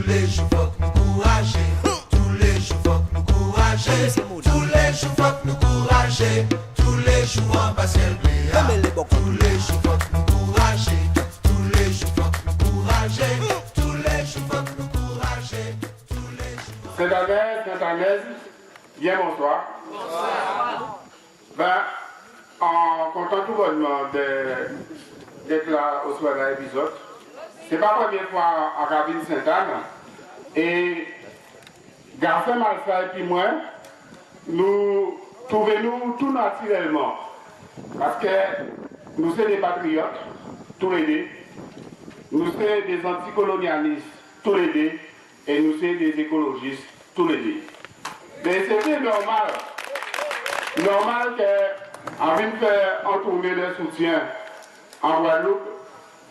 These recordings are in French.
les jours faut que nous courager. Tous les jours faut que nous courager. Tous les jours faut que nous courager. Tous les jours en bas ciel bléa. Tous les jours faut que nous courager. Tous les jours faut que nous courager. Tous les jours faut que nous courager. Tous les jours. Saint-Anès, bien bonsoir. Bonsoir. Ben, en comptant tout bonnement d'être là au soir de l'épisode, c'est pas la première fois en cabine Sainte-Anne. Et Garçon Malsa et puis moi, nous trouvons tout naturellement. Parce que nous sommes des patriotes, tous les deux. Nous sommes des anticolonialistes, tous les deux. Et nous sommes des écologistes, tous les deux. Mais c'était normal qu'on vienne faire un tournée de soutien en Guadeloupe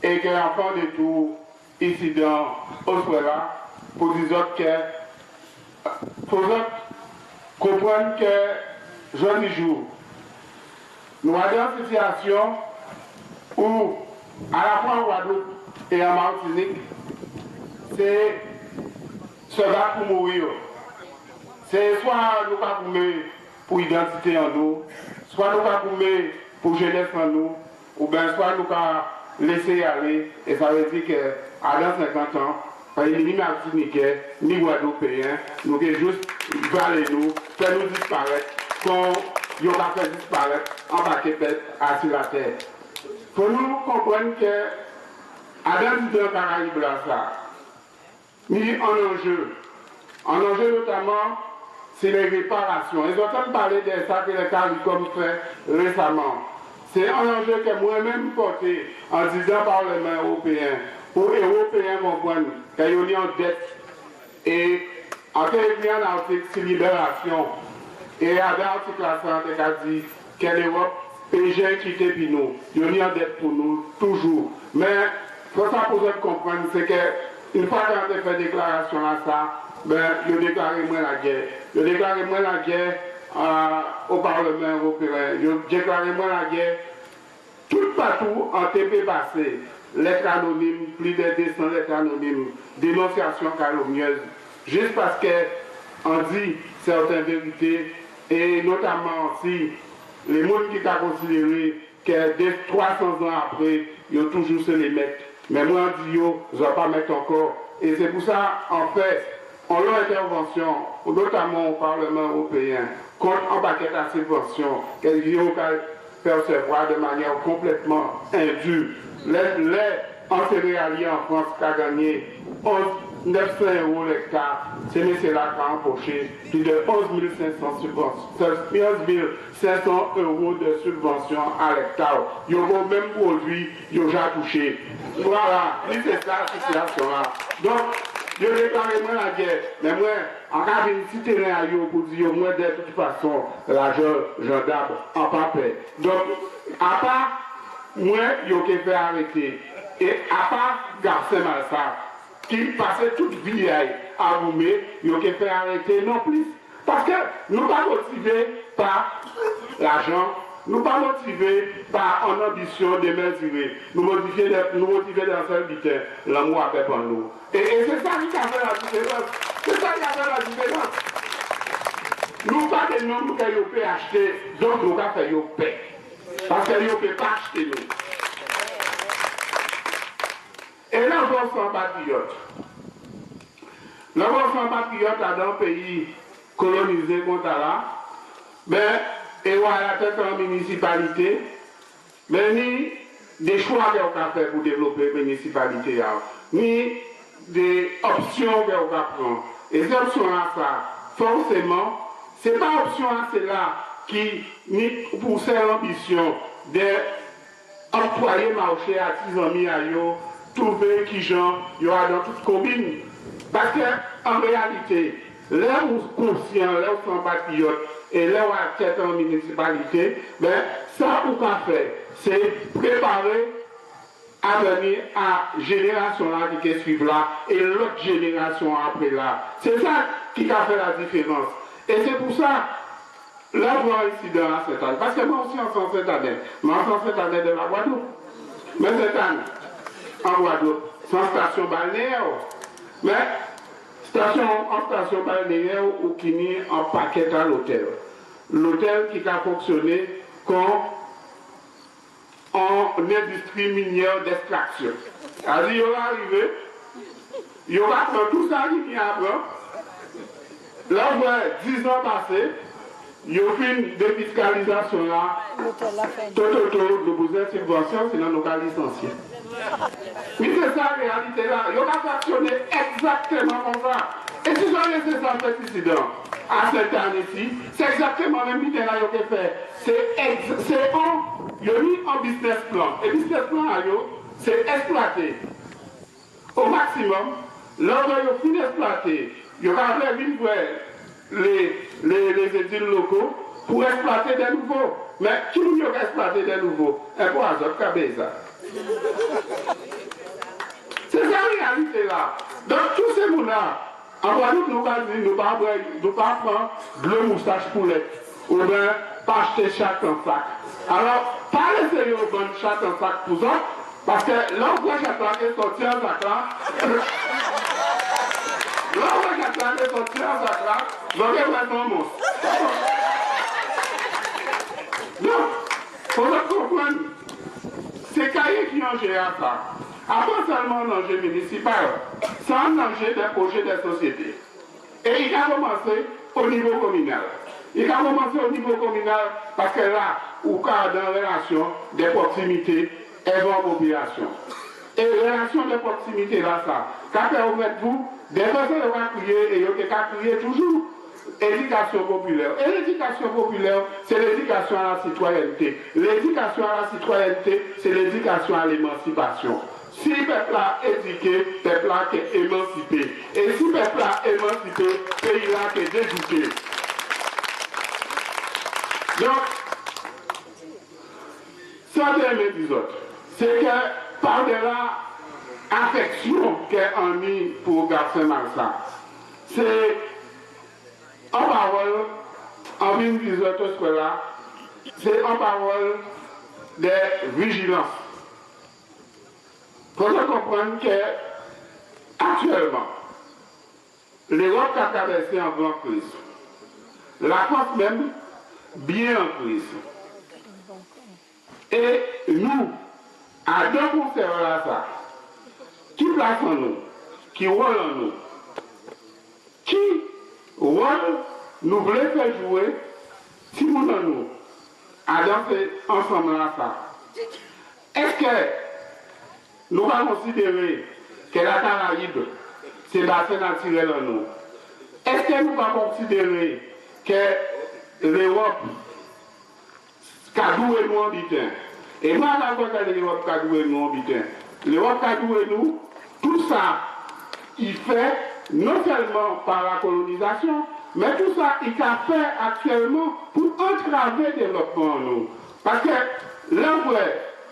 et qu'on fasse des tours ici dans Oswella pour dire que comprendre que jour et jour, nous avons une situation où à la fois en Guadeloupe et en Martinique, c'est se battre pour mourir. C'est soit nous pas pour identité en nous, soit nous pas pour jeunesse en nous, ou bien soit nous pas laisser aller. Et ça veut dire qu'à dans 50 ans, ni Martiniquais, ni Guadeloupéens, nous devons juste valer nous, faire nous disparaître, qu'on y aura fait disparaître en paquet assis la terre. Pour nous comprendre que à dans le Caraïbes là, ça, ni un enjeu notamment, c'est les réparations. Ils ont entendu parler de ça que le CARICOM fait récemment. C'est un enjeu que moi-même porté en disant au Parlement européen, pour les Européens comprendre qu'ils sont en dette. Et en télévision, l'article sur libération, et à l'article 60, il a dit que l'Europe paye quitté pour nous. Ils sont en dette pour nous, toujours. Mais il faut ça pour comprendre, c'est que une fois qu'on a fait déclaration à ça, ben, je déclare moi la guerre. Je déclare moi la guerre au Parlement européen. Je déclare moi la guerre tout partout en TP passé. Lettres anonymes, plus de 200 lettres anonymes, dénonciations calomnieuses, juste parce qu'on dit certaines vérités, et notamment si les gens qui ont considéré que 300 ans après, ils ont toujours se les mettre. Mais moi, je dis, je ne vais pas mettre encore. Et c'est pour ça, en fait, en leur intervention, notamment au Parlement européen, contre un paquet de subventions, qu'elles ont percevoir de manière complètement indue. En céréaliers en France qui a gagné 900 € l'hectare, c'est M. là qui a empoché plus de 11 500 € de subventions à l'hectare. Ils ont le même produit, ils ont déjà touché. Voilà, c'est ça la situation-là. Donc, je déclare moi la guerre, mais moi, en cas de citer à eux pour dire, moi, de toute façon, l'argent, j'en d'arbre, en papier. Donc, à part, moi, il faut faire arrêter. Et à part Garçon Malsa, qui passait toute vie à Roumé, il faut faire arrêter non plus. Parce que nous ne sommes pas motivés par l'argent, nous ne sommes pas motivés par une ambition de mesurer. Nous motivés dans seul but, l'amour a fait pour nous. Et c'est ça qui a fait la différence. C'est ça qui a fait la différence. Nous pas des noms que nous pouvons acheter, donc nous avons fait nos paix. Parce que nous ne pouvons pas acheter nous. Et là, on va faire patriote. Là, on va faire patriote dans un pays colonisé comme ça là. Mais, et on a la tête en municipalité. Mais ni des choix qu'on a fait pour développer la municipalité, ni des options qu'on va prendre. Et ces options-là, ça, forcément, ce n'est pas option là qui ni pousse l'ambition d'employer le marché à 6 amis à eux, trouver qui gens il y aura dans toute commune. Parce qu'en réalité, là où conscient, là où sont patriotes et là où à tête en municipalité, ben, ça qu'on a fait, c'est préparer à venir à génération là qui suivent là et l'autre génération après là. C'est ça qui a fait la différence. Et c'est pour ça, là, voir ici dans la Sainte-Anne, parce que moi aussi en France Sainte-Anne, mais en France Sainte-Anne de la Guadeloupe. Mais Sainte-Anne, en Guadeloupe, sans station balnéaire. Mais station balnéaire ou qui mis en paquet à l'hôtel. L'hôtel qui a fonctionné comme en industrie minière d'extraction. Alors, il va arriver, il va prendre tout ça qui vient après. Là, vous voyez, 10 ans passés, il y a fait une défiscalisation là. Tout autour de vous êtes subvention, sinon nous allons licencier. Mais c'est ça la réalité là. Il va fonctionner exactement comme ça. Et si j'en laisse ça précisément à cette année-ci, c'est exactement le même idée là qu'il fait. C'est il y a mis un business plan. Et business plan, c'est exploiter au maximum. Lorsque vous finissez d'exploiter, il y aura les édiles locaux pour exploiter des nouveaux. Mais qui nous a exploité des nouveaux? Un peu à ça, c'est ça la réalité là. Donc tous ces gens-là, en Guadeloupe, nous ne pas prendre de moustache poulet ou bien pas acheter chaque en sac. Alors, pas laisser les vendre chaque en sac pour ça, parce que l'envoi chaque est sorti en sac là. L'envoi chaque est sorti en sac là, vous allez voir un monstre. Donc, il faut comprendre, c'est Cahiers qui ont géré ça. Avant seulement l'enjeu municipal, sans l'enjeu des projets des sociétés. Et il a commencé au niveau communal. Il a commencé au niveau communal parce que là, où il y a dans relation des proximités et de population. Et relation de proximité là, ça, quand vous mettez vous, des personnes vont crier et vous crier toujours. Éducation populaire. Et l'éducation populaire, c'est l'éducation à la citoyenneté. L'éducation à la citoyenneté, c'est l'éducation à l'émancipation. Si le peuple a éduqué, le peuple a émancipé. Et si le peuple a émancipé, le pays a déduqué. Donc, ça de mes autres, c'est que par-delà affection qu'on a mis pour garçon Marsa, c'est en parole, en une visite là, c'est en parole de vigilance. Il faut comprendre qu'actuellement, l'Europe a traversé en grande crise. La France même, bien en crise. Et nous, à deux concerts là, ça, qui place en nous, qui roule en nous, qui rôle nous voulons faire jouer, si nous en nous, à danser ensemble là, ça. Est-ce que nous allons considérer que la Caraïbe, c'est le bassin naturel en nous? Est-ce que nous allons considérer que l'Europe, Kadou et nous en bitin? Et moi, je vais dire l'Europe, Kadou et nous en bitin. L'Europe, Kadou et nous, tout ça, il fait non seulement par la colonisation, mais tout ça, il a fait actuellement pour entraver le développement en nous. Parce que l'envoi,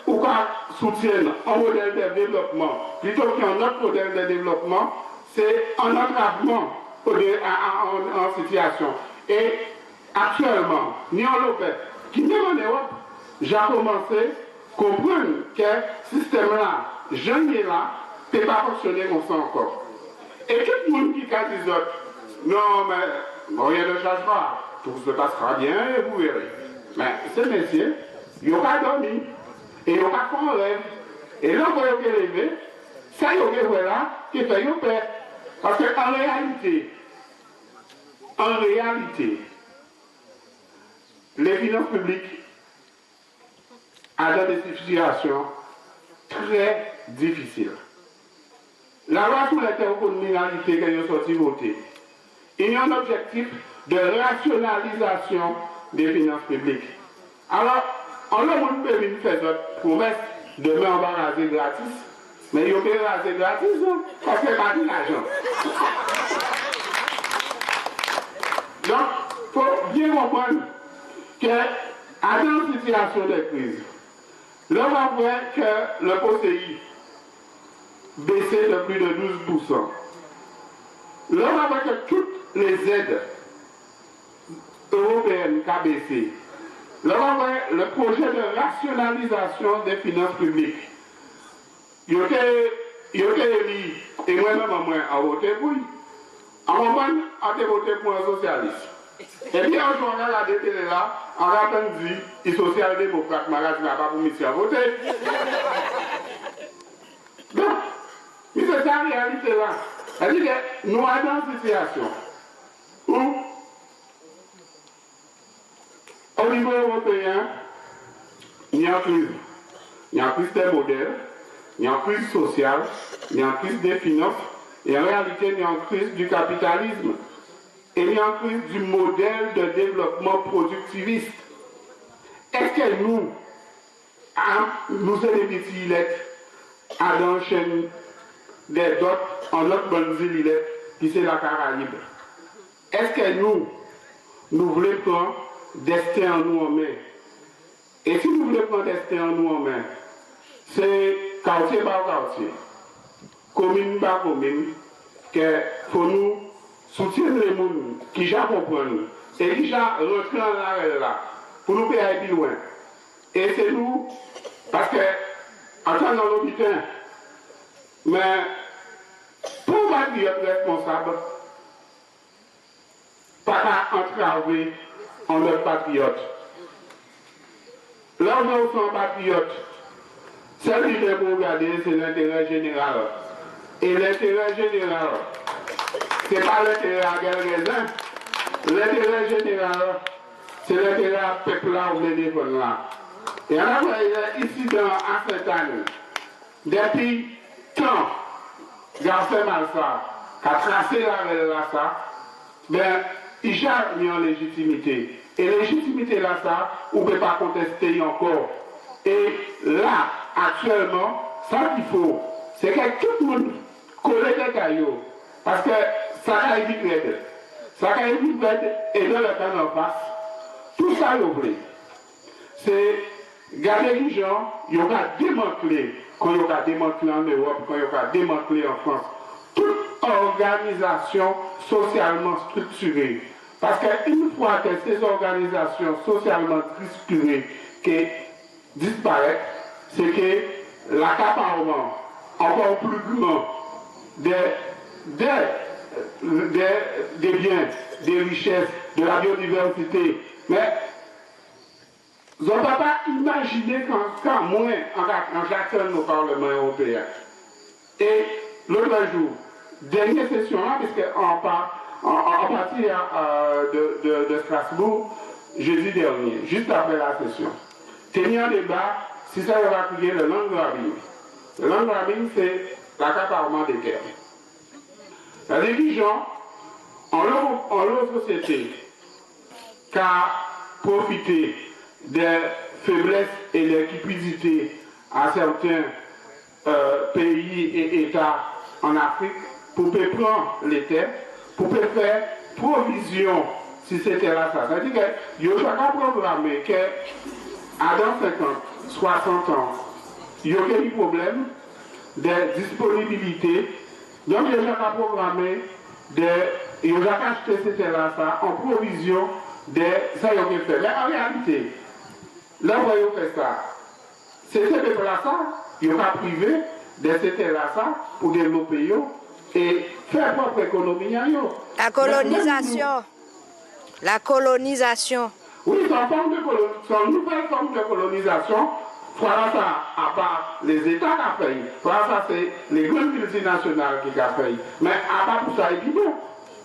ou qu'on soutienne un modèle de développement, plutôt qu'un autre modèle de développement, c'est un entravement en situation. Et actuellement, ni en Europe, qui même en Europe, j'ai commencé à comprendre que ce système-là, jeune là, ne peut pas fonctionner comme ça encore. Et tout le monde qui a dit non, mais rien ne changera, tout se passera bien et vous verrez. Mais ces messieurs, ils n'ont pas dormi. Et ils n'ont pas fait un rêve. Et là, vous voyez rêver, ça, ils ont là, qui fait une paix. Parce qu'en réalité, les finances publiques ont des situations très difficiles. La loi sur l'intercommunalité qui est sortie votée, il y a un objectif de rationalisation des finances publiques. Alors, on a fait notre promesse demain on va raser gratis, mais il peut raser gratis parce que pas de l'argent. Donc, il faut bien comprendre que, dans une situation de crise, là, on va voir que le POSEI baissé de plus de 12%. Là, on va voir que toutes les aides européennes qui ont baissé. Là, on va voir le projet de rationalisation des finances publiques. Il y a été élu, et moi-même, à voter pour lui. En moment, on a voté pour un socialiste. Et bien, un jour, on a regardé télé là, on a entendu, les social-démocrates, je ne pas pour monsieur à voter. Donc, c'est ça la réalité là. C'est-à-dire que nous sommes dans une situation où, au niveau européen, il y a une crise. Il y a une crise des modèles, il y a une crise sociale, il y a une crise des finances, et en réalité, il y a une crise du capitalisme. Et il y a une crise du modèle de développement productiviste. Est-ce que nous sommes des petits lettres à l'enchaîne des dots en notre bonne île qui c'est la Caraïbe? Est-ce que nous voulons prendre destin en nous en main? Et si nous voulons prendre destin en nous en main, c'est quartier par quartier, commune par commune, qu'il faut nous soutenir les gens qui já comprennent et qui já rentrent dans l'arrêt là, pour nous payer plus loin. Et c'est nous, parce que, en tant dans l'hôpital, mais pour patriote responsable, pas entraver en notre patriote. Là où nous sommes patriotes, celle qui est pour regarder, c'est l'intérêt général. Et l'intérêt général, ce n'est pas l'intérêt à quelqu'un. L'intérêt général, c'est l'intérêt à peuple là où les défendre là. Et on a ici dans Sainte-Anne, depuis quand Garcin Malsa a tracé la règle là, ça, ben, il a mis en légitimité. Et légitimité là, ça, on ne peut pas contester encore. Et là, actuellement, ça qu'il faut, c'est que tout le monde connaît les cailloux. Parce que ça a évité l'aide. Ça a évité l'aide et dans le temps en face, tout ça est oublié. C'est garder les gens, il y aura démantelé, quand il y aura démantelé en Europe, quand il y aura démantelé en France, toute organisation socialement structurée. Parce qu'une fois que ces organisations socialement structurées qui disparaissent, c'est que l'accaparement encore plus grand des biens, des richesses, de la biodiversité. Mais je ne peux pas imaginer quand moi, j'attends au Parlement européen. Et l'autre jour, dernière session là, puisqu'on part en partie de Strasbourg, jeudi dernier, juste après la session, tenir un débat si ça va crier le land grabbing. Le land grabbing, c'est l'accaparement des terres. C'est-à-dire que les gens, en leur société, qui a profité des faiblesses et des cupidités à certains pays et États en Afrique pour prendre les terres, pour faire provision si c'était là ça. C'est-à-dire qu'il y a un programme que dans 50, 60 ans, il y a des problèmes de disponibilité. Donc il y a un programme il y a acheté ces terres-là ça en provision de ça il y a fait. Mais en réalité, là où il fait ça, c'est ces peuples-là ça, il y aura privé de ces terres-là ça pour développer et faire propre économie. La colonisation. La colonisation. Oui, c'est une nouvelle forme de colonisation. Voilà ça, à part les États qui ont fait. Voilà ça, c'est les grandes multinationales qui ont fait. Mais à part tout ça, il dit bon.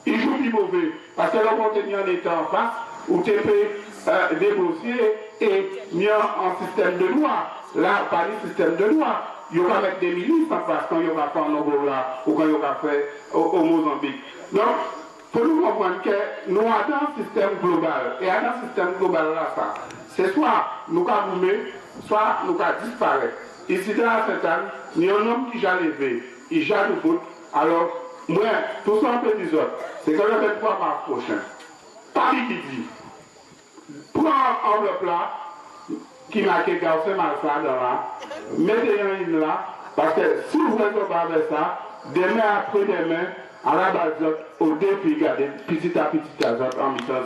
Il joue plus mauvais. Parce que là, on continue en étant en face, où tu peux négocier et mieux en système de loi. Là, par le système de loi, il y aura mettre des milices en face quand il y aura fait en Angola ou quand il y aura fait au Mozambique. Donc, il faut nous comprendre que nous avons un système global. Et dans un système global là, ça, c'est soit nous avons boumé, soit nous avons disparu. Ici, dans la Sainte-Anne, il y a un homme qui a levé, il a le bout. Alors, moi, tout ça un peu des autres, c'est que le 23 mars prochain, Paris qui dit, prends un enveloppe là, qui marque Garcin Malsa dans là, mettez un là, parce que si vous faites pas avec ça, demain après-demain, à la base, au défi, regardez, petit à petit, à autres, en mi-temps.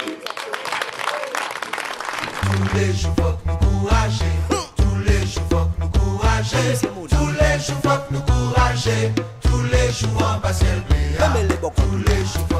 Tous les jours, faut que nous courager. Tous les jours, faut que nous courager. Tous les jours, faut que nous courager. Tous les jours, on va se lever. Tous les jours,